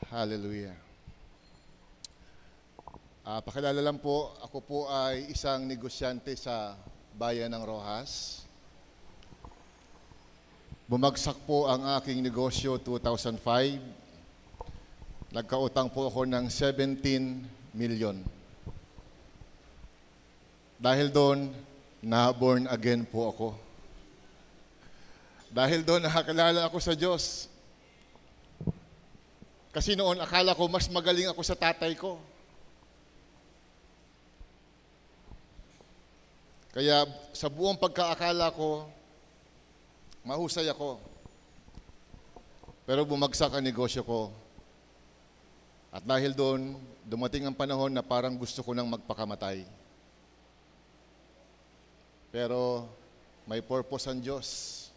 Hallelujah. Pakilala lang po, ako po ay isang negosyante sa bayan ng Rojas. Bumagsak po ang aking negosyo 2005. Nagkautang po ako ng 17 million. Dahil doon, na-born again po ako. Dahil doon, nakakilala ako sa Diyos. Kasi noon, akala ko mas magaling ako sa tatay ko. Kaya sa buong pagkaakala ko, mahusay ako. Pero bumagsak ang negosyo ko. At dahil doon, dumating ang panahon na parang gusto ko nang magpakamatay. Pero may purpose ang Diyos.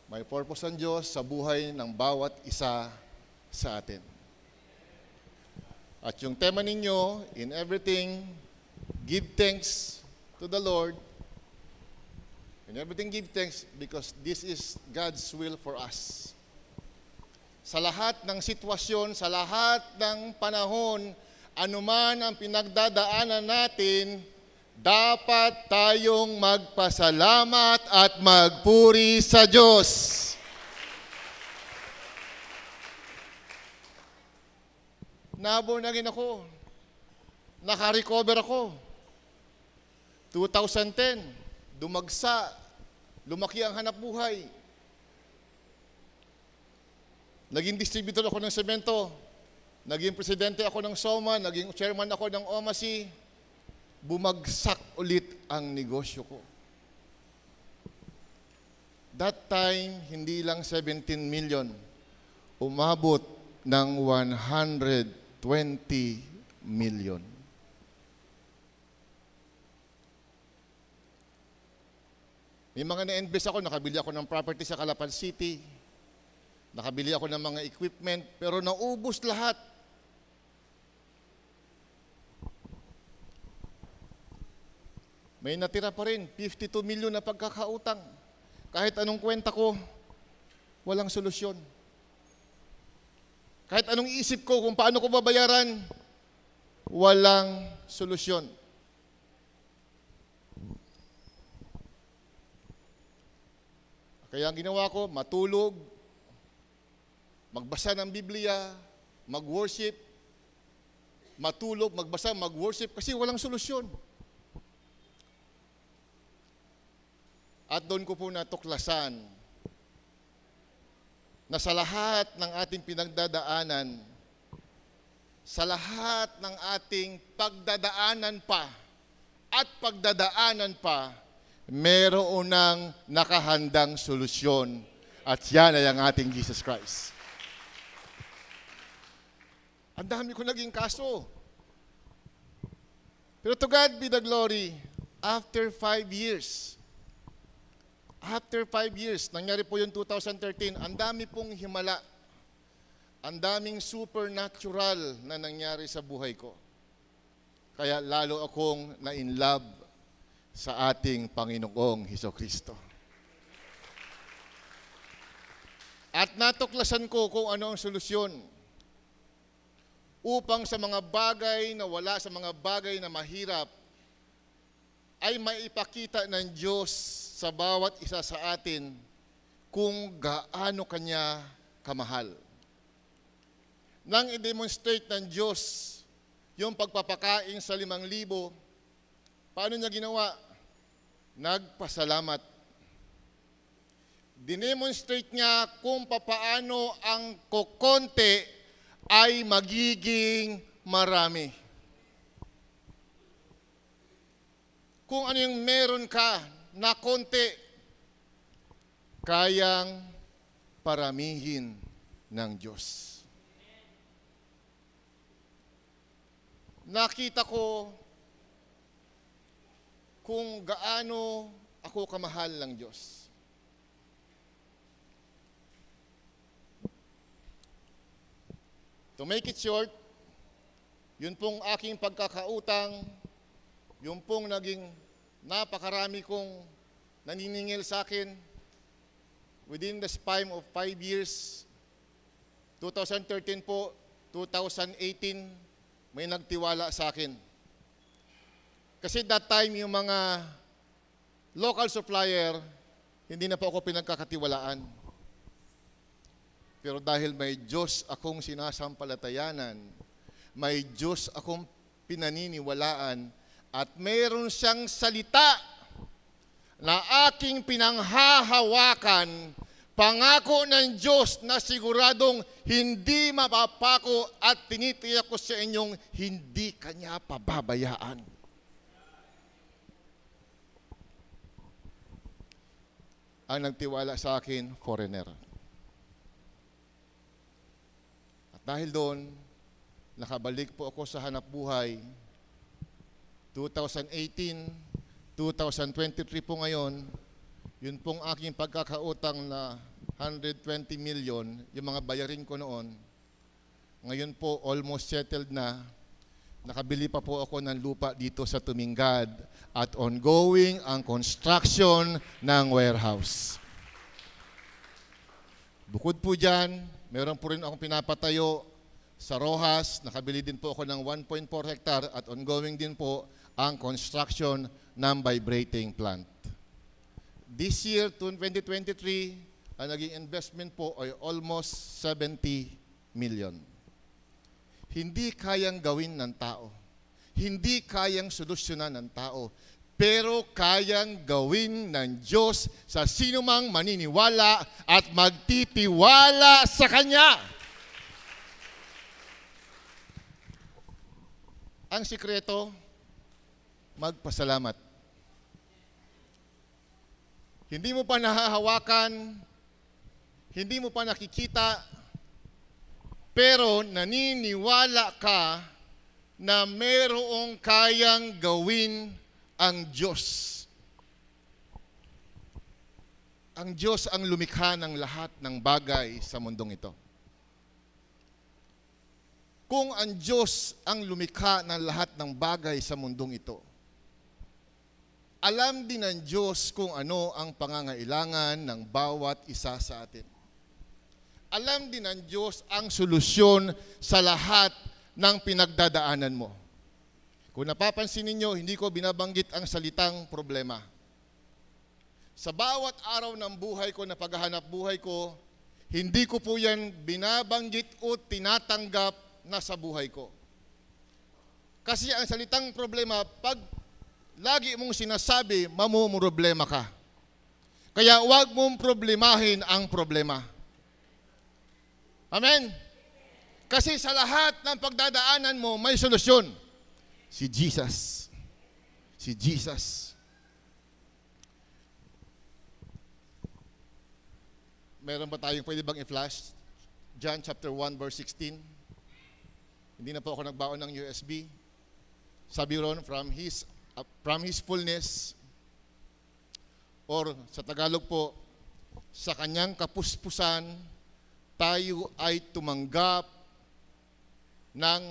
May purpose ang Diyos sa buhay ng bawat isa sa atin. At yung tema ninyo, in everything, give thanks to the Lord. In everything, give thanks because this is God's will for us. Sa lahat ng sitwasyon, sa lahat ng panahon, anuman ang pinagdadaanan natin, dapat tayong magpasalamat at magpuri sa Diyos. Na-born again ako. Naka-recover ako. 2010, dumagsa, lumaki ang hanap buhay. Naging distributor ako ng semento. Naging presidente ako ng SOMA. Naging chairman ako ng OMASI. Bumagsak ulit ang negosyo ko. That time, hindi lang 17 million. Umabot ng 120 million. May mga na-invest ako, nakabili ako ng property sa Calapan City, nakabili ako ng mga equipment, pero naubos lahat. May natira pa rin, 52 million na pagkakautang. Kahit anong kwenta ko, walang solusyon. Kahit anong isip ko kung paano ko babayaran, walang solusyon. Kaya ang ginawa ko, matulog, magbasa ng Biblia, mag-worship, matulog, magbasa, mag-worship, kasi walang solusyon. At doon ko po natuklasan na sa lahat ng ating pinagdadaanan, sa lahat ng ating pagdadaanan pa at pagdadaanan pa, meron ng nakahandang solusyon at yan ay ang ating Jesus Christ. Ang dami ko naging kaso. Pero to God be the glory, after 5 years, nangyari po yung 2013, ang dami pong himala, ang daming supernatural na nangyari sa buhay ko. Kaya lalo akong na-in-love sa ating Panginoong Hesukristo. At natuklasan ko kung ano ang solusyon upang sa mga bagay na wala, sa mga bagay na mahirap, ay maipakita ng Diyos sa bawat isa sa atin kung gaano Kanya kamahal. Nang i-demonstrate ng Diyos yung pagpapakain sa 5,000, paano niya ginawa? Nagpasalamat. Dinemonstrate niya kung papaano ang kokonti ay magiging marami. Kung ano yung meron ka na konti, kayang paramihin ng Diyos. Nakita ko kung gaano ako kamahal ng Diyos. To make it short, yun pong aking pagkakautang, yun pong naging napakarami kong naniningil sa akin within the span of 5 years. 2013 po, 2018, may nagtiwala sa akin. Kasi that time, yung mga local supplier, hindi na po ako pinagkakatiwalaan. Pero dahil may Diyos akong sinasampalatayanan, may Diyos akong pinaniniwalaan, at mayroon siyang salita na aking pinanghahawakan, pangako ng Diyos na siguradong hindi mapapako at tinitiyak ko sa inyong hindi Kanya pababayaan. Ang nagtiwala sa akin, foreigner. At dahil doon, nakabalik po ako sa hanap buhay. 2018, 2023 po ngayon, yun pong aking pagkakautang na 120 million, yung mga bayarin ko noon, ngayon po almost settled na. Nakabili pa po ako ng lupa dito sa Tumingad at ongoing ang construction ng warehouse. Bukod po dyan, meron po rin akong pinapatayo sa Rojas. Nakabili din po ako ng 1.4 hectare at ongoing din po ang construction ng vibrating plant. This year, 2023, ang naging investment po ay almost 70 million. Hindi kayang gawin ng tao. Hindi kayang solusyonan ng tao. Pero kayang gawin ng Diyos sa sinumang maniniwala at magtitiwala sa Kanya. Ang sikreto, magpasalamat. Hindi mo pa nahahawakan, hindi mo pa nakikita, pero naniniwala ka na mayroong kayang gawin ang Diyos. Ang Diyos ang lumikha ng lahat ng bagay sa mundong ito. Kung ang Diyos ang lumikha ng lahat ng bagay sa mundong ito, alam din ng Diyos kung ano ang pangangailangan ng bawat isa sa atin. Alam din ng Diyos ang solusyon sa lahat ng pinagdadaanan mo. Kung napapansin ninyo, hindi ko binabanggit ang salitang problema. Sa bawat araw ng buhay ko na paghahanap buhay ko, hindi ko po yan binabanggit o tinatanggap na sa buhay ko. Kasi ang salitang problema, pag lagi mong sinasabi, mamumroblema ka. Kaya huwag mong problemahin ang problema. Amen? Kasi sa lahat ng pagdadaanan mo, may solusyon. Si Jesus. Si Jesus. Meron ba tayong pwede bang i-flash? John chapter 1 verse 16. Hindi na po ako nagbaon ng USB. Sabi ron, from his fullness, or sa Tagalog po, sa kanyang kapuspusan, tayo ay tumanggap ng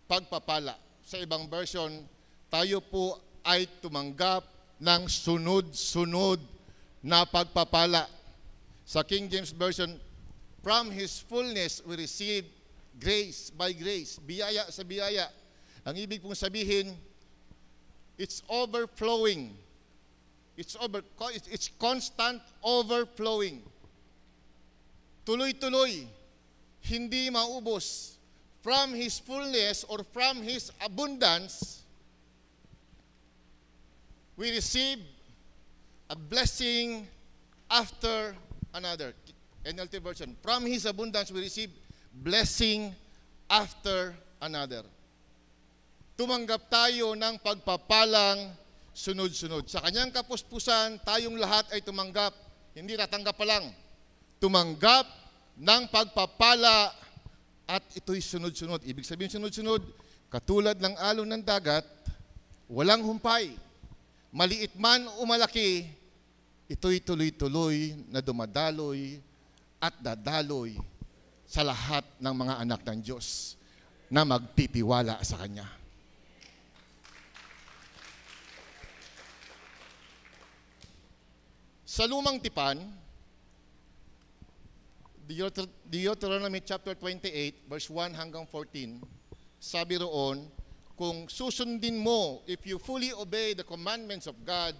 pagpapala. Sa ibang version, tayo po ay tumanggap ng sunod-sunod na pagpapala. Sa King James Version, from His fullness we receive grace by grace, biyaya sa biyaya. Ang ibig pong sabihin, it's overflowing. It's constant overflowing. Tuloy-tuloy, hindi maubos. From His fullness or from His abundance, we receive a blessing after another. NLT version, from His abundance we receive blessing after another. Tumanggap tayo ng pagpapalang sunod-sunod. Sa kanyang kapuspusan, tayong lahat ay tumanggap. Hindi tatanggap pa lang. Tumanggap ng pagpapala at ito'y sunod-sunod. Ibig sabihin sunod-sunod, katulad ng alon ng dagat, walang humpay. Maliit man o malaki, ito'y tuloy-tuloy na dumadaloy at dadaloy sa lahat ng mga anak ng Diyos na magtitiwala sa Kanya. Sa lumang tipan, Deuteronomy chapter 28, verse 1 hanggang 14, sabi roon, kung susundin mo, if you fully obey the commandments of God,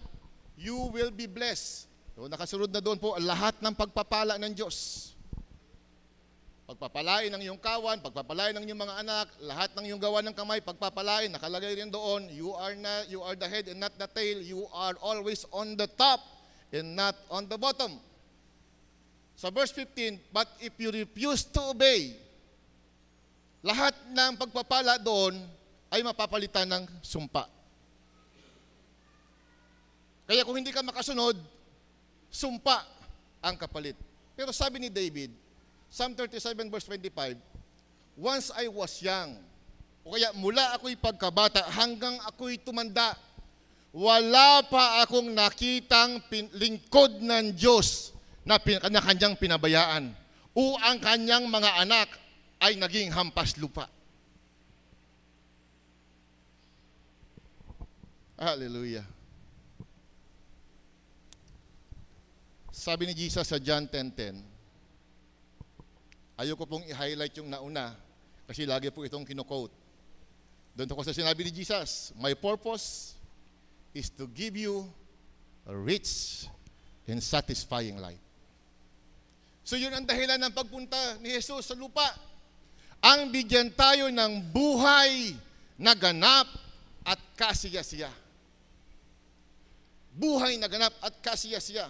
you will be blessed. So, nakasunod na doon po lahat ng pagpapala ng Diyos. Pagpapalain ng iyong kawan, pagpapalain ng iyong mga anak, lahat ng iyong gawa ng kamay, pagpapalain, nakalagay rin doon, you are the head and not the tail, you are always on the top and not on the bottom. Sa verse 15, but if you refuse to obey, lahat ng pagpapala doon ay mapapalitan ng sumpa. Kaya kung hindi ka makasunod, sumpa ang kapalit. Pero sabi ni David, Psalm 37 verse 25, once I was young, o kaya mula ako'y pagkabata hanggang ako'y tumanda, wala pa akong nakitang lingkod ng Diyos na kanyang pinabayaan o ang kanyang mga anak ay naging hampas lupa. Hallelujah. Sabi ni Jesus sa John 10:10, ayoko pong i-highlight yung nauna kasi lagi po itong kino-quote. Doon ako sa sinabi ni Jesus, my purpose is to give you a rich and satisfying life. So yun ang dahilan ng pagpunta ni Jesus sa lupa. Ang bigyan tayo ng buhay na ganap at kasiyasiya. Buhay na ganap at kasiyasiya.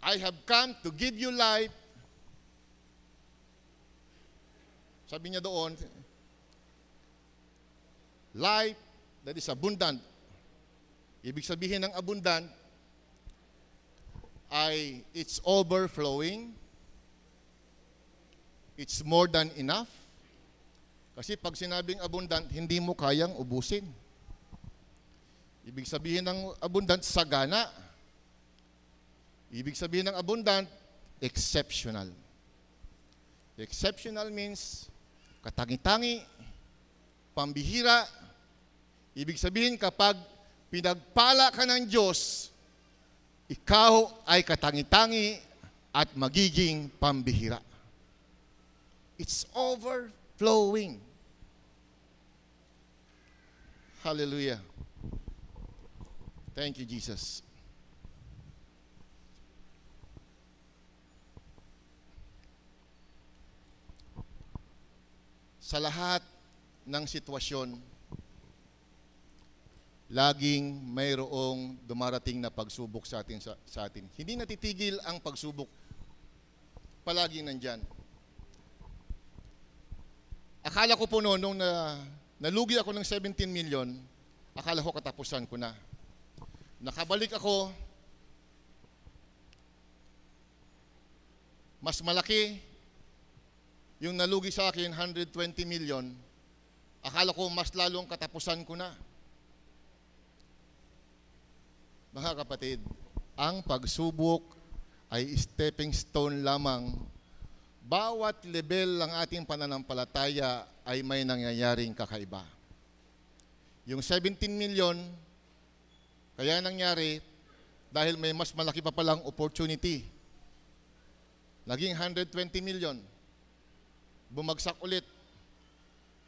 I have come to give you life. Sabi niya doon, life that is abundant. Ibig sabihin ng abundant ay it's overflowing, it's more than enough. Kasi pag sinabing abundant, hindi mo kayang ubusin. Ibig sabihin ng abundant, sagana. Ibig sabihin ng abundant, exceptional. Exceptional means katangi-tangi, pambihira. Ibig sabihin kapag pinagpala ka ng Diyos, ikaw ay katangi-tangi at magiging pambihira. It's overflowing. Hallelujah. Thank you, Jesus. Sa lahat ng sitwasyon, laging mayroong dumarating na pagsubok sa atin. Hindi natitigil ang pagsubok. Palaging nandyan. Akala ko po noon, nung nalugi ako ng 17 million, akala ko katapusan ko na. Nakabalik ako, mas malaki yung nalugi sa akin, 120 million. Akala ko mas lalong katapusan ko na. Mga kapatid, ang pagsubok ay stepping stone lamang. Bawat level ng ating pananampalataya ay may nangyayaring kakaiba. Yung 17 million, kaya nangyari dahil may mas malaki pa palang opportunity. Naging 120 million. Bumagsak ulit.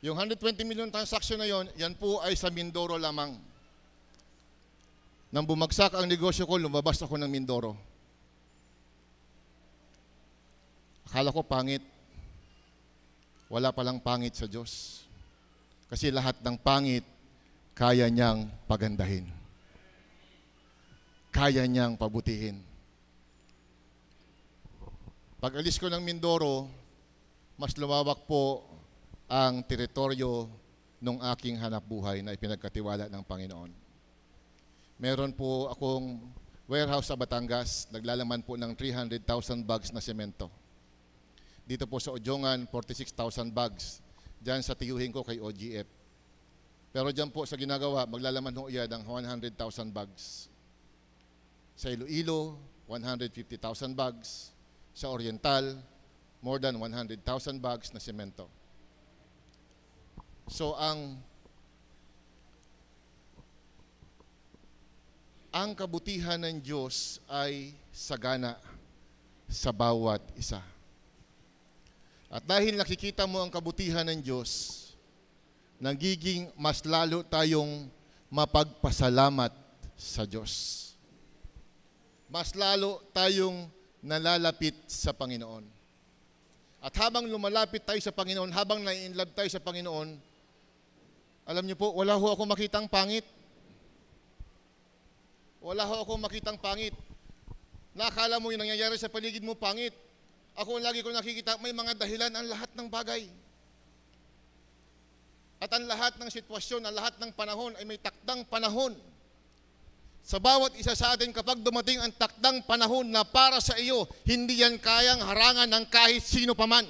Yung 120 million transaction na yon, yan po ay sa Mindoro lamang. Nang bumagsak ang negosyo ko, lumabas ako ng Mindoro. Akala ko pangit. Wala palang pangit sa Diyos. Kasi lahat ng pangit, kaya niyang pagandahin. Kaya niyang pabutihin. Pag alis ko ng Mindoro, mas lumawak po ang teritoryo ng aking hanapbuhay na ipinagkatiwala ng Panginoon. Meron po akong warehouse sa Batangas, naglalaman po ng 300,000 bags na semento. Dito po sa Ojongan, 46,000 bags. Diyan sa tiyuhin ko kay OGF. Pero diyan po sa ginagawa, maglalaman ho yan ng 100,000 bags. Sa Iloilo, 150,000 bags. Sa Oriental, more than 100,000 bags na semento. So ang kabutihan ng Diyos ay sagana. sa bawat isa. At dahil nakikita mo ang kabutihan ng Diyos, nagiging mas lalo tayong mapagpasalamat sa Diyos. Mas lalo tayong nalalapit sa Panginoon. At habang lumalapit tayo sa Panginoon, habang nai-inlove tayo sa Panginoon, alam niyo po, wala ho akong makitang pangit. Wala ho akong makitang pangit. Nakakala mo yung nangyayari sa paligid mo pangit. Ako lagi ko nakikita, may mga dahilan ang lahat ng bagay. At ang lahat ng sitwasyon, ang lahat ng panahon ay may takdang panahon. Sa bawat isa sa atin, kapag dumating ang takdang panahon na para sa iyo, hindi yan kayang harangan ng kahit sino paman.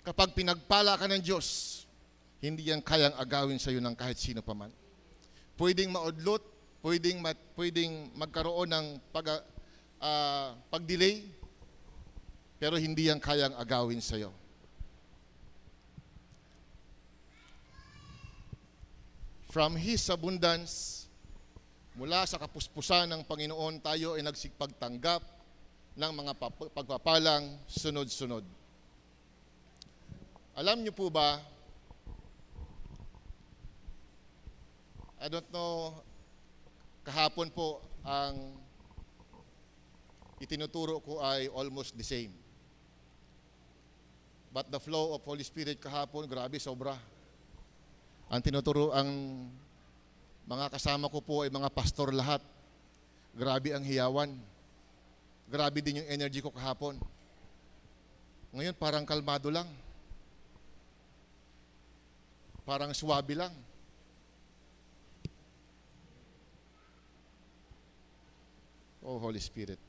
Kapag pinagpala ka ng Diyos, hindi yan kayang agawin sa iyo ng kahit sino paman. Pwedeng maudlot, pwedeng magkaroon ng pag-delay, pero hindi yan kayang agawin sa iyo. From His abundance, mula sa kapuspusan ng Panginoon, tayo ay nagsipagtanggap ng mga pagpapalang sunod-sunod. Alam niyo po ba, I don't know, kahapon po ang itinuturo ko ay almost the same. But the flow of Holy Spirit kahapon, grabe, sobra. Ang tinuturo, ang mga kasama ko po ay mga pastor lahat. Grabe ang hiyawan. Grabe din yung energy ko kahapon. Ngayon parang kalmado lang. Parang swabe lang. Oh, Holy Spirit.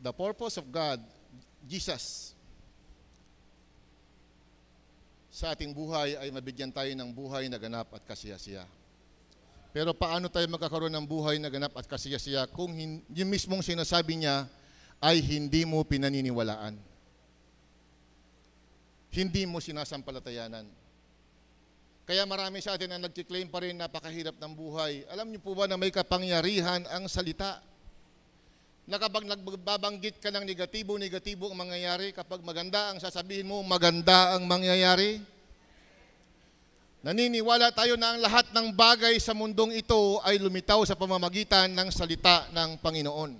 The purpose of God, Jesus, sa ating buhay ay mabigyan tayo ng buhay na ganap at kasiyasiya. Pero paano tayo magkakaroon ng buhay na ganap at kasiyasiya kung yung mismong sinasabi niya ay hindi mo pinaniniwalaan? Hindi mo sinasampalatayanan. Kaya marami sa atin ang nagkiklaim pa rin napakahirap ng buhay. Alam niyo po ba na may kapangyarihan ang salita? Na kapag nagbabanggit ka ng negatibo ang mangyayari, kapag maganda ang sasabihin mo, maganda ang mangyayari. Naniniwala tayo na ang lahat ng bagay sa mundong ito ay lumitaw sa pamamagitan ng salita ng Panginoon.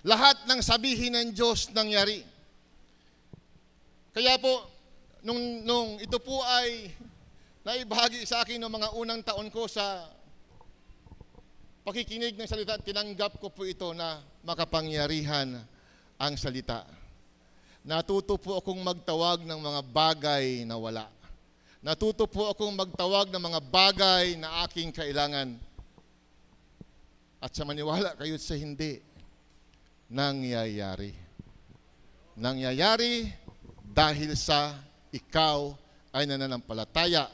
Lahat ng sabihin ng Diyos nangyari. Kaya po, nung ito po ay naibahagi sa akin noong mga unang taon ko sa pakikinig ng salita, tinanggap ko po ito na makapangyarihan ang salita. Natuto po akong magtawag ng mga bagay na wala. Natuto po akong magtawag ng mga bagay na aking kailangan. At sa maniwala kayo sa hindi, nangyayari. Nangyayari dahil sa ikaw ay nananampalataya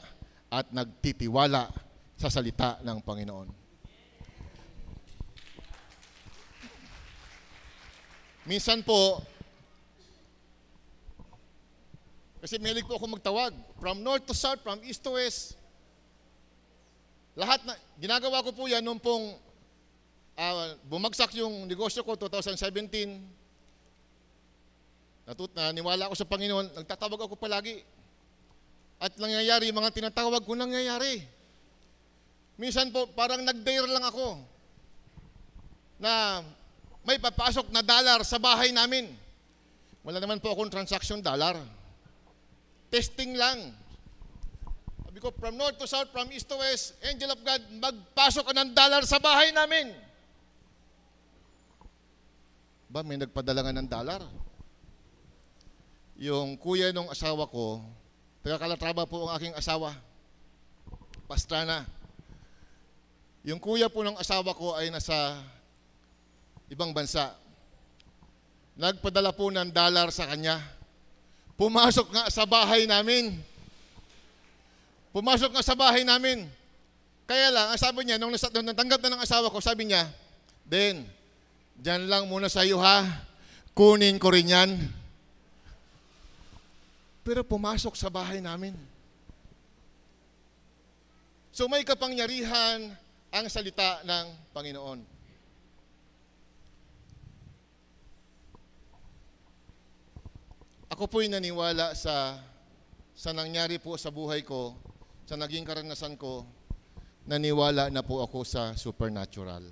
at nagtitiwala sa salita ng Panginoon. Minsan po, kasi mahilig po ako magtawag, from north to south, from east to west. Lahat na, ginagawa ko po yan nung pong bumagsak yung negosyo ko, 2017. Naniwala ako sa Panginoon, nagtatawag ako palagi. At nangyayari, yung mga tinatawag ko nangyayari. Minsan po, parang nag-dare lang ako na may papasok na dollar sa bahay namin. Wala naman po akong transaction dollar. Testing lang. Sabi ko, from north to south, from east to west, angel of God, magpasok ka ng dollar sa bahay namin. Ba, may nagpadala nga ng dollar. Yung kuya nung asawa ko, taga-Calatrava po ang aking asawa, Pastrana. Yung kuya po ng asawa ko ay nasa ibang bansa. Nagpadala po ng dollar sa kanya. Pumasok nga sa bahay namin. Pumasok nga sa bahay namin. Kaya lang, ang sabi niya, nung natanggap na ng asawa ko, sabi niya, Den, dyan lang muna sa iyo ha. Kunin ko rin yan. pero pumasok sa bahay namin. So may kapangyarihan ang salita ng Panginoon. Ako po'y naniwala sa nangyari po sa buhay ko, sa naging karanasan ko, naniwala na po ako sa supernatural.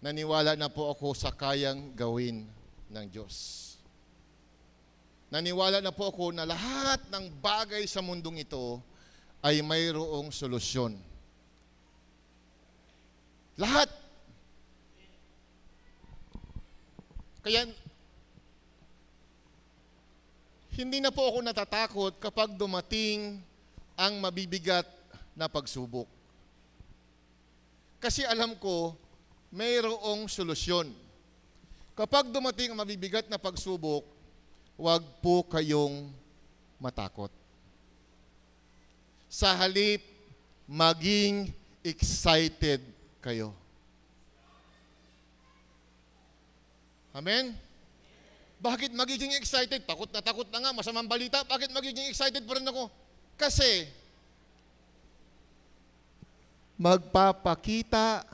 Naniwala na po ako sa kayang gawin ng Diyos. Naniwala na po ako na lahat ng bagay sa mundong ito ay mayroong solusyon. Lahat. Kaya, hindi na po ako natatakot kapag dumating ang mabibigat na pagsubok. Kasi alam ko, mayroong solusyon. Kapag dumating ang mabibigat na pagsubok, huwag po kayong matakot. Sa halip, maging excited kayo. Amen? Bakit magiging excited? Takot na nga, masamang balita. Bakit magiging excited pa rin ako? Kasi, magpapakita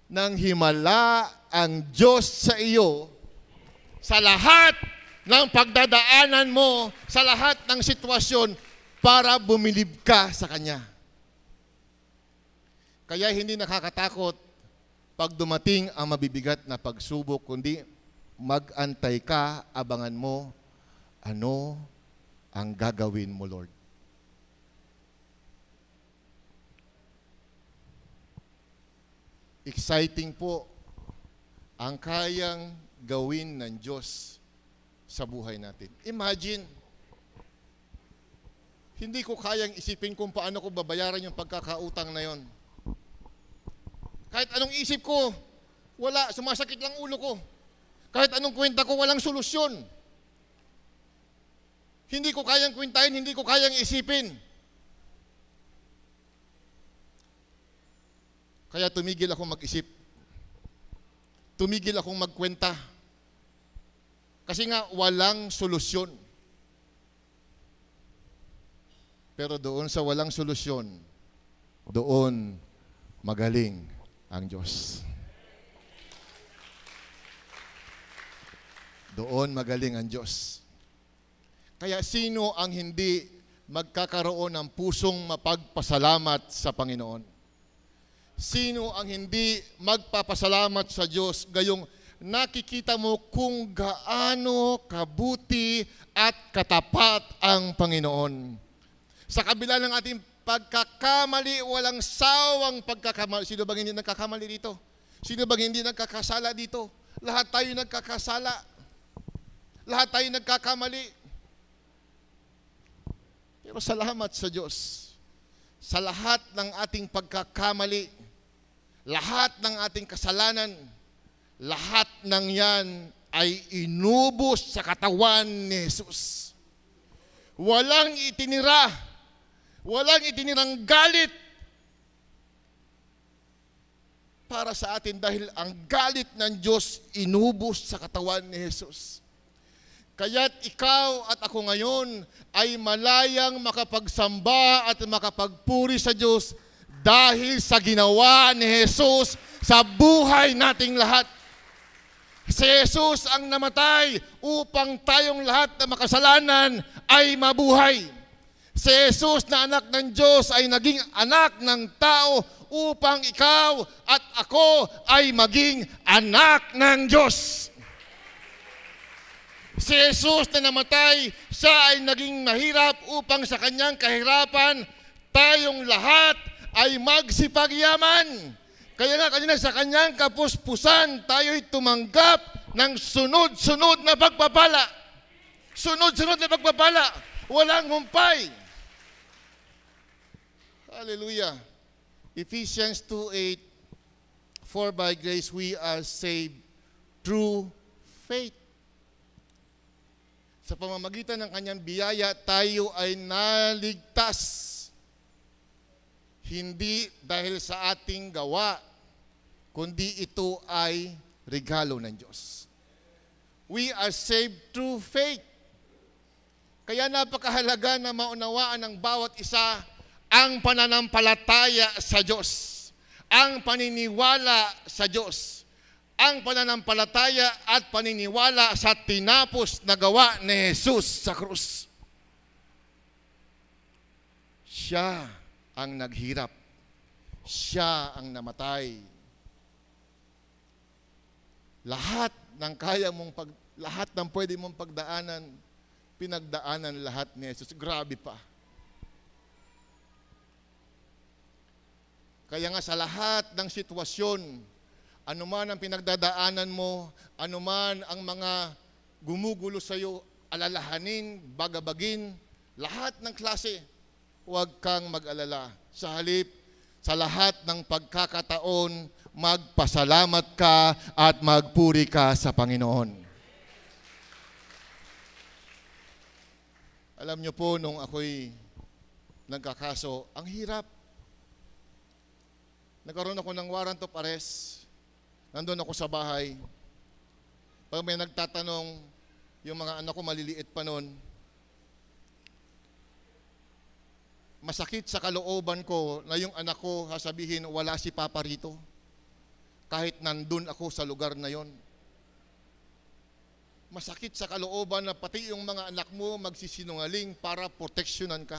ng himala ang Diyos sa iyo sa lahat ng pagdadaanan mo, sa lahat ng sitwasyon, para bumilib ka sa Kanya. Kaya hindi nakakatakot pag dumating ang mabibigat na pagsubok, kundi mag-antay ka, abangan mo, ano ang gagawin mo, Lord. Exciting po ang kayang gawin ng Diyos sa buhay natin. Imagine, hindi ko kayang isipin kung paano ko babayaran yung pagkakautang na yon. Kahit anong isip ko, wala, sumasakit lang ulo ko. Kahit anong kwenta ko, walang solusyon. Hindi ko kayang kwentahin, hindi ko kayang isipin. Kaya tumigil akong mag-isip. Tumigil akong magkwenta. Kasi nga, walang solusyon. Pero doon sa walang solusyon, doon magaling ang Diyos. Doon magaling ang Diyos. Kaya sino ang hindi magkakaroon ng pusong mapagpasalamat sa Panginoon? Sino ang hindi magpapasalamat sa Diyos gayong nakikita mo kung gaano kabuti at katapat ang Panginoon? Sa kabila ng ating pagkakamali, walang sawang pagkakamali. Sino bang hindi nagkakamali dito? Sino bang hindi nagkakasala dito? Lahat tayo nagkakasala. Lahat tayo nagkakamali. Pero salamat sa Diyos. Sa lahat ng ating pagkakamali, lahat ng ating kasalanan, lahat ng yan ay inubos sa katawan ni Jesus. Walang itinira, walang itinirang galit para sa atin dahil ang galit ng Diyos inubos sa katawan ni Jesus. Kaya't ikaw at ako ngayon ay malayang makapagsamba at makapagpuri sa Diyos dahil sa ginawa ni Jesus sa buhay nating lahat. Si Jesus ang namatay upang tayong lahat na makasalanan ay mabuhay. Si Jesus na anak ng Diyos ay naging anak ng tao upang ikaw at ako ay maging anak ng Diyos. Si Jesus na namatay, siya ay naging mahirap upang sa kanyang kahirapan, tayong lahat ay magsipagyaman. Kaya nga kanina sa kanyang kapuspusan, tayo'y tumanggap ng sunod-sunod na pagpapala. Sunod-sunod na pagpapala. Walang humpay. Hallelujah. Ephesians 2:8, for by grace we are saved through faith. Sa pamamagitan ng kanyang biyaya, tayo ay naligtas. Hindi dahil sa ating gawa, kundi ito ay regalo ng Diyos. We are saved through faith. Kaya napakahalaga na maunawaan ng bawat isa ang pananampalataya sa Diyos, ang paniniwala sa Diyos, ang pananampalataya at paniniwala sa tinapos na gawa ni Jesus sa krus. Siya ang naghirap. Siya ang namatay. Lahat ng lahat ng pwede mong pagdaanan, pinagdaanan lahat ni Jesus. Grabe pa. Kaya nga sa lahat ng sitwasyon, anuman ang pinagdadaanan mo, anuman ang mga gumugulo sa iyo, alalahanin, bagabagin, lahat ng klase, huwag kang mag-alala. Sa halip, sa lahat ng pagkakataon, magpasalamat ka at magpuri ka sa Panginoon. Alam niyo po, nung ako'y nagkakaso, ang hirap. Nagkaroon ako ng warrant of arrest. Nandun ako sa bahay. Pag may nagtatanong, yung mga anak ko maliliit pa noon, masakit sa kalooban ko na yung anak ko sasabihin, wala si Papa rito. Kahit nandun ako sa lugar na yon. Masakit sa kalooban na pati yung mga anak mo magsisinungaling para proteksyonan ka.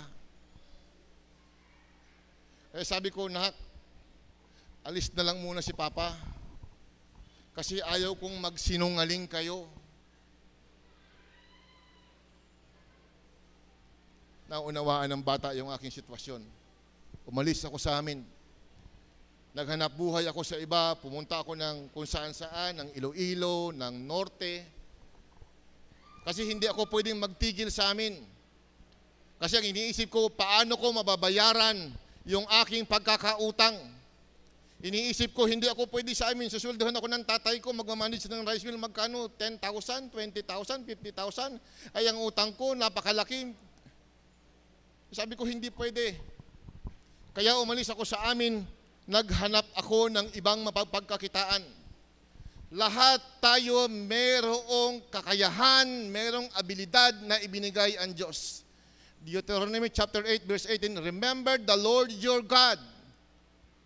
Eh sabi ko, nak, alis na lang muna si Papa. Kasi ayaw kong magsinungaling kayo. Naunawaan ng bata yung aking sitwasyon. Umalis ako sa amin. Naghanap buhay ako sa iba. Pumunta ako ng kung saan-saan, ng Iloilo, ng Norte. Kasi hindi ako pwedeng magtigil sa amin. Kasi ang iniisip ko, paano ko mababayaran yung aking pagkakautang. Iniisip ko, hindi ako pwede sa amin. Susuldohan ako ng tatay ko, magmamanage ng rice mill, magkano? 10,000, 20,000, 50,000. Ay, ang utang ko, napakalaki. Sabi ko, hindi pwede. Kaya umalis ako sa amin, naghanap ako ng ibang mapagpagkakitaan. Lahat tayo mayroong kakayahan, mayroong abilidad na ibinigay ang Diyos. Deuteronomy chapter 8, verse 18, remember the Lord your God.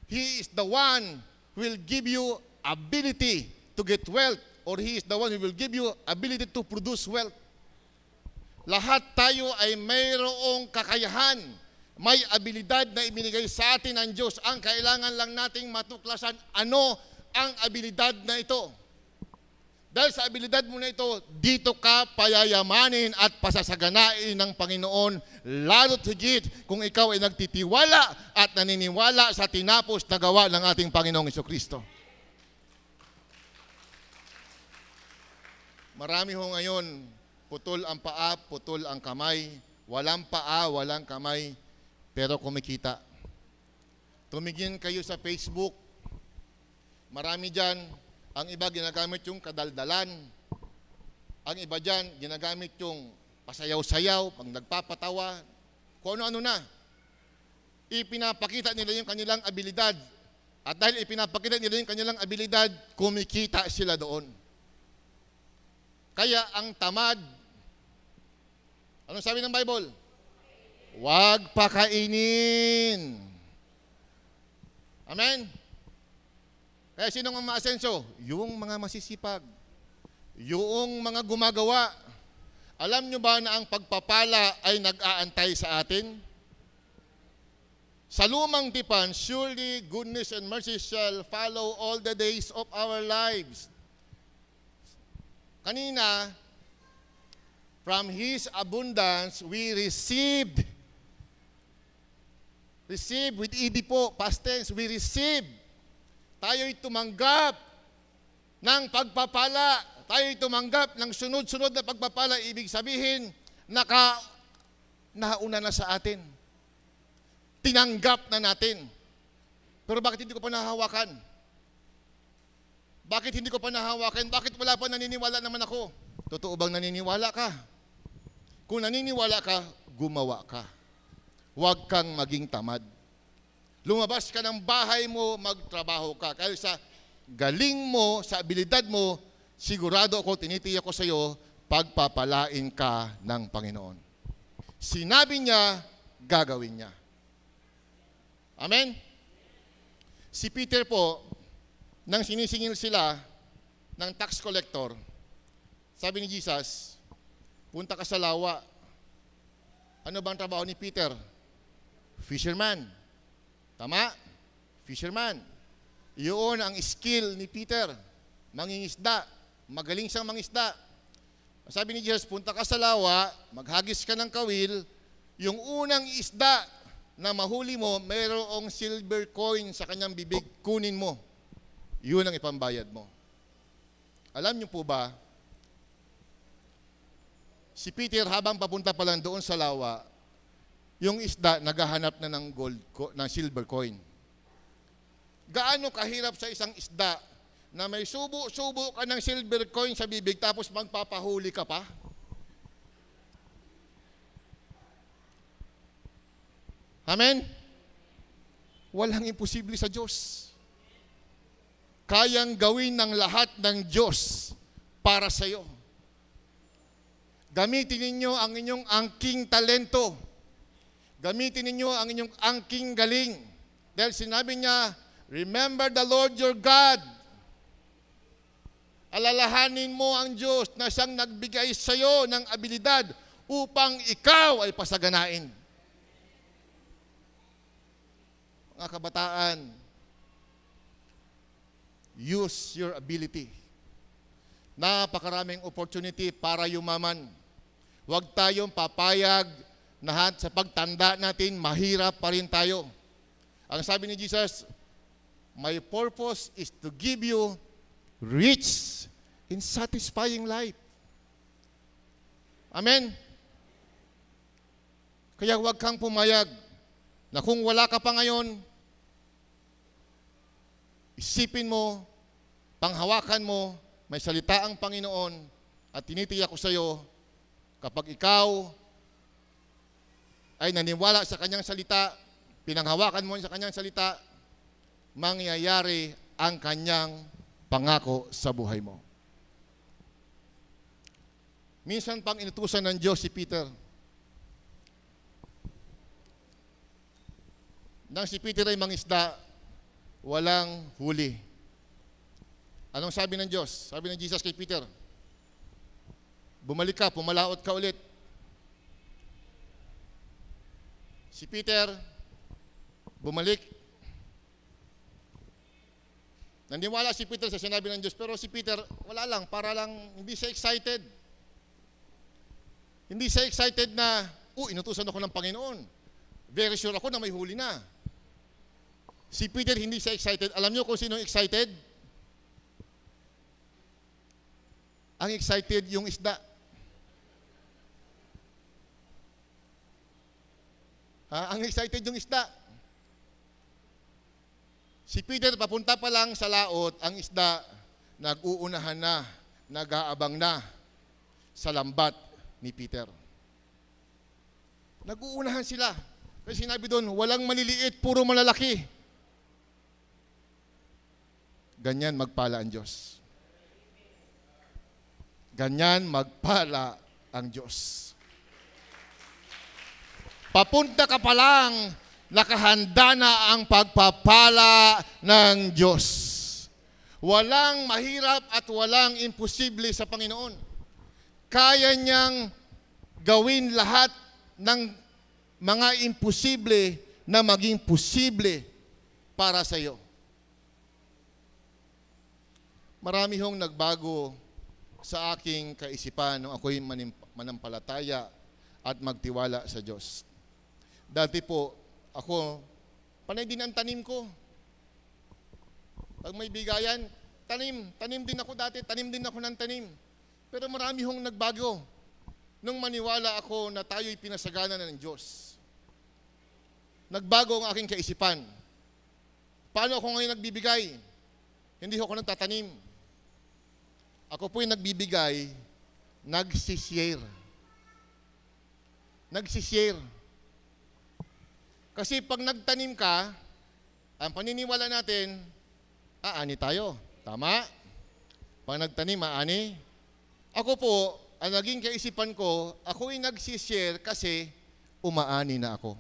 He is the one who will give you ability to get wealth, or He is the one who will give you ability to produce wealth. Lahat tayo ay mayroong kakayahan, may abilidad na ibinigay sa atin ng Diyos. Ang kailangan lang nating matuklasan, ano ang abilidad na ito. Dahil sa abilidad mo na ito, dito ka payayamanin at pasasaganain ng Panginoon, lalo't higit kung ikaw ay nagtitiwala at naniniwala sa tinapos na gawa ng ating Panginoong Jesucristo. Marami ho ngayon, putol ang paa, putol ang kamay, walang paa, walang kamay, pero kumikita. Tumingin kayo sa Facebook, marami dyan, ang iba ginagamit yung kadaldalan. Ang iba dyan, ginagamit yung pasayaw-sayaw, pag nagpapatawa, kung ano-ano na. Ipinapakita nila yung kanilang abilidad. At dahil ipinapakita nila yung kanilang abilidad, kumikita sila doon. Kaya ang tamad, anong sabi ng Bible? Huwag pakainin. Amen? Kaya sino ang maasenso? Yung mga masisipag. Yung mga gumagawa. Alam nyo ba na ang pagpapala ay nag-aantay sa atin? Sa lumang tipan, surely goodness and mercy shall follow all the days of our lives. Kanina, from His abundance, we received. Receive with ed po, past tense, we receive. Tayo'y tumanggap ng pagpapala. Tayo'y tumanggap ng sunod-sunod na pagpapala. Ibig sabihin, nauna na sa atin. Tinanggap na natin. Pero bakit hindi ko pa nahahawakan? Bakit hindi ko pa nahahawakan? Bakit wala pa naniniwala naman ako? Totoo bang naniniwala ka? Kung naniniwala ka, gumawa ka. Huwag kang maging tamad. Lumabas ka ng bahay mo, magtrabaho ka. Kaya sa galing mo, sa abilidad mo, sigurado ako, tinitiyak ko sa iyo, pagpapalain ka ng Panginoon. Sinabi niya, gagawin niya. Amen? Si Peter po, nang sinisingil sila ng tax collector, sabi ni Jesus, punta ka sa lawa. Ano bang trabaho ni Peter? Fisherman. Tama? Fisherman. Iyon ang skill ni Peter. Mangingisda. Magaling siyang mangisda. Sabi ni Jesus, punta ka sa lawa, maghagis ka ng kawil, yung unang isda na mahuli mo, mayroong silver coin sa kanyang bibig, kunin mo. Yun ang ipambayad mo. Alam niyo po ba, si Peter habang papunta pa lang doon sa lawa, yung isda naghahanap na ng ng silver coin. Gaano kahirap sa isang isda na may subo-subo ka ng silver coin sa bibig tapos magpapahuli ka pa? Amen? Walang imposible sa Diyos. Kayang gawin ng lahat ng Diyos para sa iyo. Gamitin ninyo ang inyong angking talento. Gamitin ninyo ang inyong angking galing. Dahil sinabi niya, remember the Lord your God. Alalahanin mo ang Diyos na siyang nagbigay sa iyo ng abilidad upang ikaw ay pasaganain. Mga kabataan, use your ability. Napakaraming opportunity para yumaman. Huwag tayong papayag na sa pagtanda natin, mahirap pa rin tayo. Ang sabi ni Jesus, my purpose is to give you rich in satisfying life. Amen? Kaya huwag kang pumayag na kung wala ka pa ngayon, isipin mo, panghawakan mo, may salita ang Panginoon at tinitiyak ko sa iyo, kapag ikaw ay naniwala sa kanyang salita, pinanghawakan mo sa kanyang salita, mangyayari ang kanyang pangako sa buhay mo. Minsan pang inutusan ng Diyos si Peter. Nang si Peter ay mangisda, walang huli. Anong sabi ng Diyos? Sabi ng Jesus kay Peter, bumalik ka, pumalaot ka ulit. Si Peter, bumalik. Nandiwala si Peter sa sinabi ng Diyos, pero si Peter, wala lang, para lang, hindi siya excited. Hindi siya excited na, inutusan ako ng Panginoon. Very sure ako na may huli na. Si Peter, hindi siya excited. Alam niyo kung sino excited? Ang excited yung isda. Ang excited yung isda. Si Peter, papunta pa lang sa laot, ang isda, nag-uunahan na, nag-aabang na sa lambat ni Peter. Nag-uunahan sila. Kasi sinabi doon, walang maliliit, puro malalaki. Ganyan magpala ang Diyos. Ganyan magpala ang Diyos. Papunta ka pa lang, nakahanda na ang pagpapala ng Diyos. Walang mahirap at walang imposible sa Panginoon. Kaya niyang gawin lahat ng mga imposible na maging posible para sa iyo. Marami hong nagbago sa aking kaisipan nung ako'y manampalataya at magtiwala sa Diyos. Dati po, ako, panay din ang tanim ko. Pag may bigayan, tanim din ako dati, tanim din ako ng tanim. Pero marami hong nagbago nung maniwala ako na tayo'y pinasagana ng Diyos. Nagbago ang aking kaisipan. Paano ako ngayon nagbibigay? Hindi ako nagtatanim. Ako po'y nagbibigay, nagsishare. Nagsishare. Kasi pag nagtanim ka, ang paniniwala natin, aani tayo. Tama? Pag nagtanim, aani. Ako po, ang naging kaisipan ko, ako'y nagsishare kasi umaani na ako.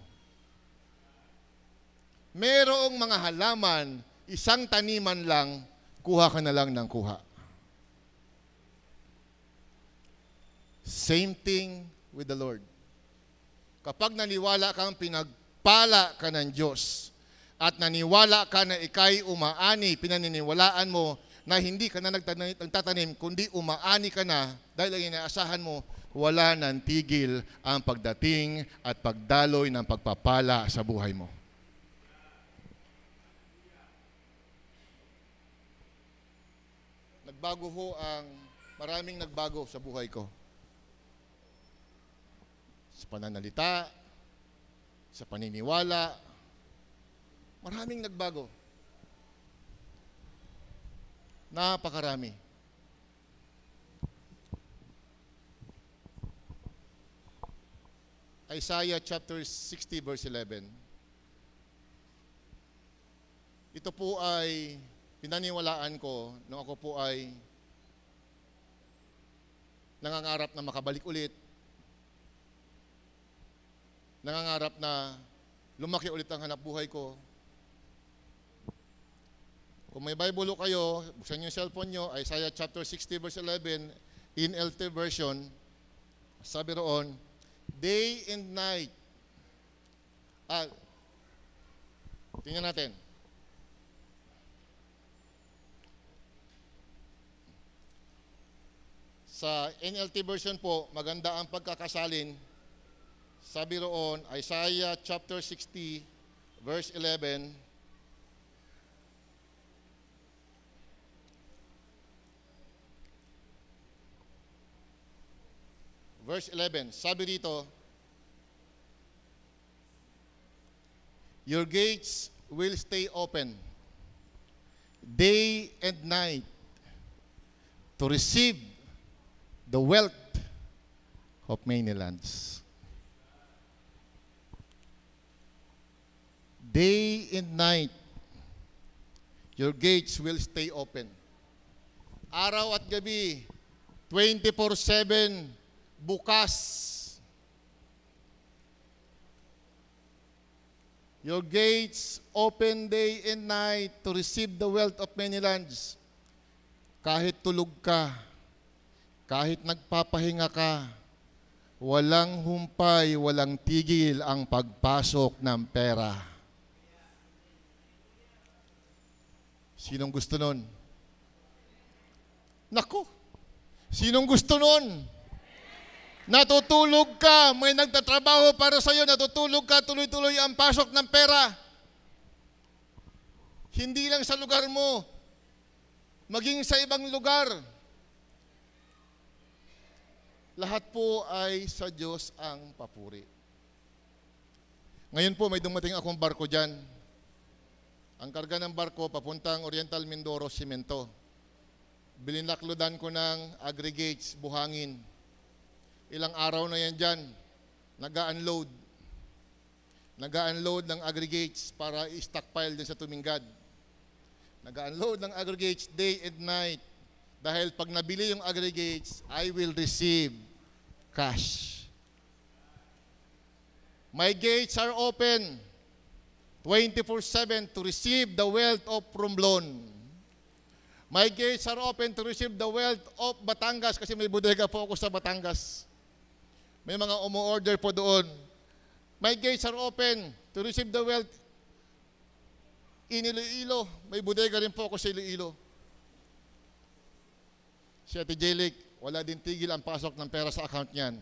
Merong mga halaman, isang taniman lang, kuha ka na lang ng kuha. Same thing with the Lord. Kapag naniwala kang pinagpala ka ng Diyos at naniwala ka na ikay umaani, pinaniniwalaan mo na hindi ka na nagtatanim, kundi umaani ka na dahil ang inaasahan mo, wala nang tigil ang pagdating at pagdaloy ng pagpapala sa buhay mo. Maraming nagbago sa buhay ko. Sa pananalita, sa paniniwala, maraming nagbago. Napakarami. Isaiah chapter 60 verse 11. Ito po ay pinaniwalaan ko nung ako po ay nangangarap na makabalik ulit. Nangangarap na lumaki ulit ang hanap buhay ko. Kung may Bible kayo, buksan niyo yung cellphone niyo, Isaiah chapter 60 verse 11, in NLT version, sabi roon, day and night. Tingnan natin. Sa NLT version po, maganda ang pagkakasalin. Sabi roon, Isaiah chapter 60, verse 11, verse 11, sabi dito, your gates will stay open day and night to receive the wealth of many lands. Day and night, your gates will stay open. Araw at gabi, 24/7, bukas. Your gates open day and night to receive the wealth of many lands. Kahit tulog ka, kahit nagpapahinga ka, walang humpay, walang tigil ang pagpasok ng pera. Sinong gusto nun? Naku! Sinong gusto nun? Natutulog ka, may nagtatrabaho para sa iyo, natutulog ka, tuloy-tuloy ang pasok ng pera. Hindi lang sa lugar mo, maging sa ibang lugar. Lahat po ay sa Diyos ang papuri. Ngayon po, may dumating akong barko dyan. Ang karga ng barko, papuntang Oriental Mindoro, simento. Bilinakludan ko ng aggregates, buhangin. Ilang araw na yan dyan, nag-unload. Nag-unload ng aggregates para i-stockpile din sa Tumingad. Nag-unload ng aggregates day and night. Dahil pag nabili yung aggregates, I will receive cash. My gates are open 24/7 to receive the wealth of Romblon. My gates are open to receive the wealth of Batangas kasi may bodega po ako sa Batangas. May mga umu-order po doon. My gates are open to receive the wealth in Iloilo. May bodega rin po ako sa Iloilo. Si Ate Jelik, wala din tigil ang pasok ng pera sa account niyan.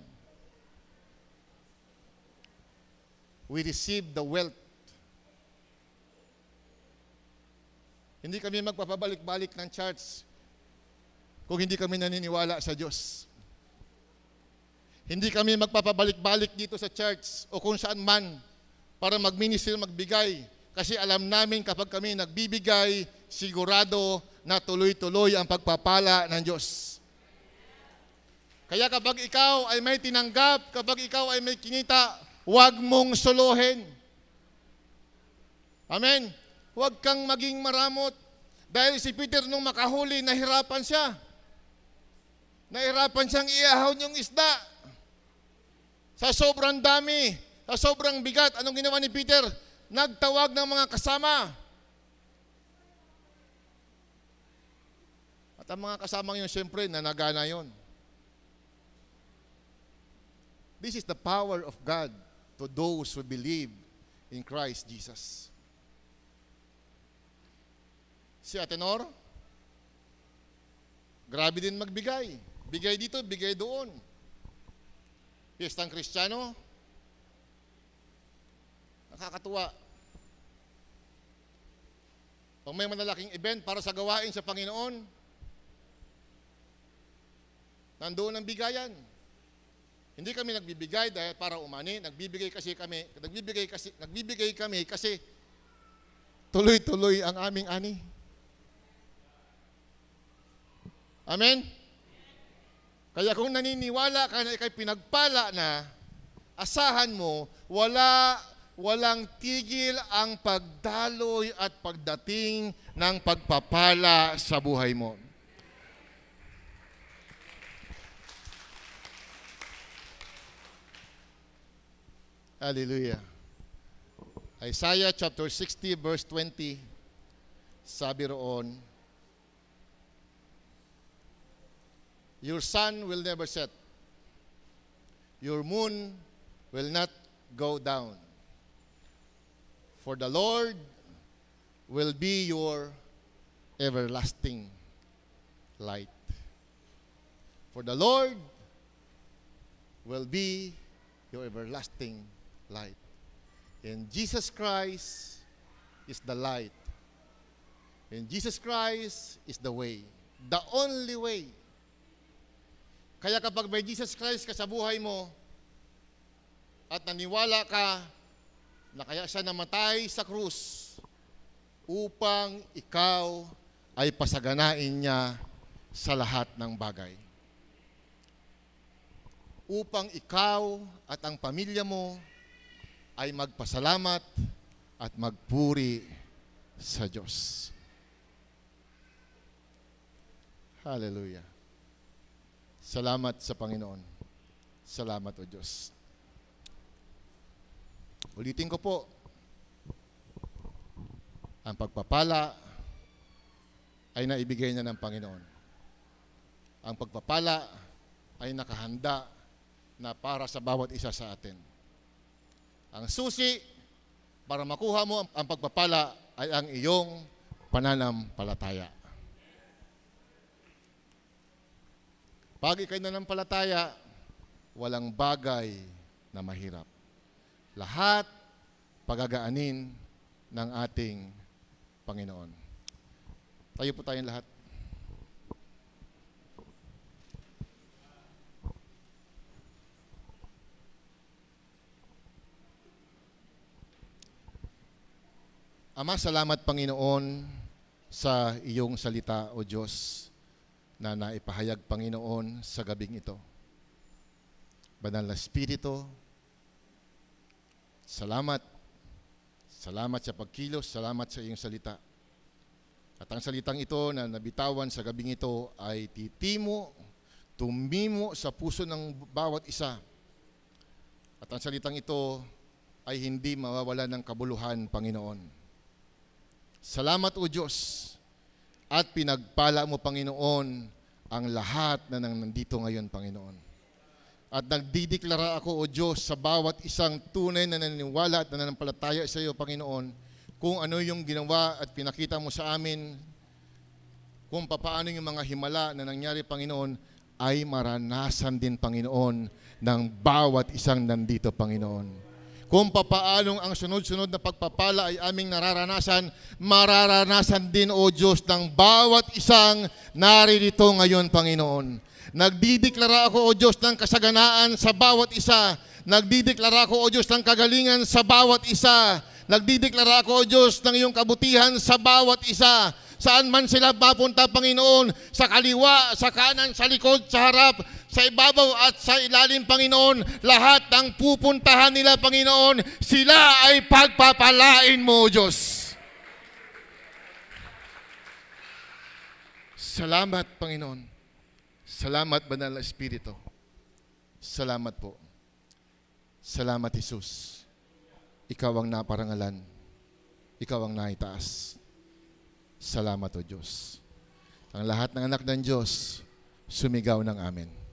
We receive the wealth. Hindi kami magpapabalik-balik ng church kung hindi kami naniniwala sa Diyos. Hindi kami magpapabalik-balik dito sa church o kung saan man para mag-ministry, magbigay. Kasi alam namin kapag kami nagbibigay, sigurado na tuloy-tuloy ang pagpapala ng Diyos. Kaya kapag ikaw ay may tinanggap, kapag ikaw ay may kinita, huwag mong suluhin. Amen? Huwag kang maging maramot. Dahil si Peter nung makahuli, nahirapan siya. Nahirapan siyang iahon yung isda. Sa sobrang dami, Sa sobrang bigat, anong ginawa ni Peter? Nagtawag ng mga kasama. At ang mga kasamang yun, siyempre, nanagana yun. This is the power of God to those who believe in Christ Jesus. Si Atenor, grabe din magbigay. Bigay dito, bigay doon. Piyestang Kristiyano, nakakatuwa. Pag may malalaking event para sa gawain sa Panginoon, nandoon ang bigayan. Hindi kami nagbibigay dahil para umani, nagbibigay kami kasi tuloy-tuloy ang aming ani. Amen? Kaya kung naniniwala ka na ikay pinagpala na, asahan mo, walang tigil ang pagdaloy at pagdating ng pagpapala sa buhay mo. Hallelujah. Isaiah chapter 60 verse 20, sabi roon, your sun will never set, your moon will not go down, for the Lord will be your everlasting light. For the Lord will be your everlasting light. And Jesus Christ is the light. And Jesus Christ is the way. The only way. Kaya kapag may Jesus Christ ka sa buhay mo, at naniwala ka na kaya siya namatay sa krus upang ikaw ay pasaganain niya sa lahat ng bagay. Upang ikaw at ang pamilya mo ay magpasalamat at magpuri sa Diyos. Hallelujah. Salamat sa Panginoon. Salamat o Diyos. Ulitin ko po, ang pagpapala ay naibigay na ng Panginoon. Ang pagpapala ay nakahanda na para sa bawat isa sa atin. Ang susi para makuha mo ang pagpapala ay ang iyong pananampalataya. Pag ikay nanampalataya, walang bagay na mahirap. Lahat pagagaanin ng ating Panginoon. Tayo po tayong lahat. Ama, salamat Panginoon sa iyong salita, O Diyos, na naipahayag Panginoon sa gabing ito. Banal na Espiritu, salamat. Salamat sa pagkilos, salamat sa iyong salita. At ang salitang ito na nabitawan sa gabing ito ay titimo, tumimo sa puso ng bawat isa. At ang salitang ito ay hindi mawawala ng kabuluhan, Panginoon. Salamat, O Diyos, at pinagpala mo, Panginoon, ang lahat na nandito ngayon, Panginoon. At nagdideklara ako, O Diyos, sa bawat isang tunay na naniniwala at nananampalataya sa iyo, Panginoon, kung ano yung ginawa at pinakita mo sa amin, kung papaano yung mga himala na nangyari, Panginoon, ay maranasan din, Panginoon, ng bawat isang nandito, Panginoon. Kung papaanong ang sunod-sunod na pagpapala ay aming nararanasan, mararanasan din, O Diyos, ng bawat isang naririto ngayon, Panginoon. Nagdideklara ako, O Diyos, ng kasaganaan sa bawat isa. Nagdideklara ako, O Diyos, ng kagalingan sa bawat isa. Nagdideklara ako, O Diyos, ng iyong kabutihan sa bawat isa. Saan man sila mapunta, Panginoon, sa kaliwa, sa kanan, sa likod, sa harap, sa ibabaw at sa ilalim, Panginoon, lahat ng pupuntahan nila, Panginoon, sila ay pagpapalain mo, O Diyos. Salamat, Panginoon. Salamat, Banal na Espiritu. Salamat po. Salamat, Jesus. Ikaw ang naparangalan. Ikaw ang naitaas. Salamat, O Diyos. Ang lahat ng anak ng Diyos, sumigaw ng amen.